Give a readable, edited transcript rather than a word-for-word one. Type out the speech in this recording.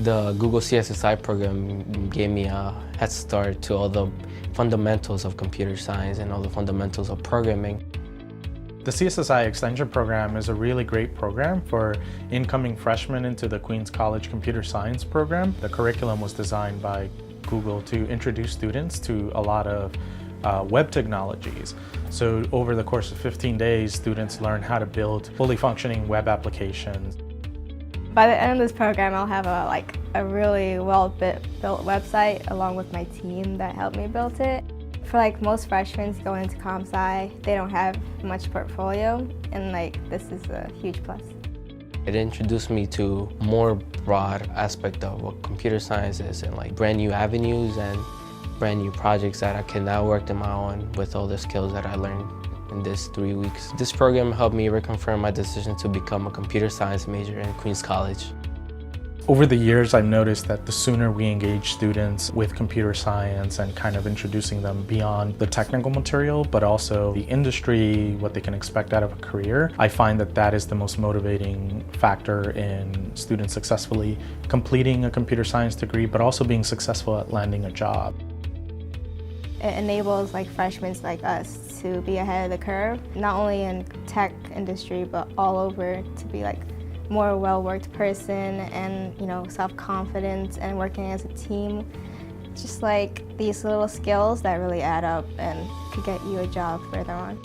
The Google CSSI program gave me a head start to all the fundamentals of computer science and all the fundamentals of programming. The CSSI-Extension program is a really great program for incoming freshmen into the Queens College Computer Science program. The curriculum was designed by Google to introduce students to a lot of web technologies. So over the course of 15 days, students learn how to build fully functioning web applications. By the end of this program, I'll have a really well-built website along with my team that helped me build it. For most freshmen going into comp sci, they don't have much portfolio, and this is a huge plus. It introduced me to more broad aspect of what computer science is and brand new avenues and brand new projects that I can now work on my own with all the skills that I learned in this 3 weeks. This program helped me reconfirm my decision to become a computer science major in Queens College. Over the years, I've noticed that the sooner we engage students with computer science and kind of introducing them beyond the technical material, but also the industry, what they can expect out of a career, I find that that is the most motivating factor in students successfully completing a computer science degree, but also being successful at landing a job. It enables freshmen like us to be ahead of the curve, not only in tech industry, but all over, to be more well-worked person and self-confident and working as a team. Just these little skills that really add up and could get you a job further on.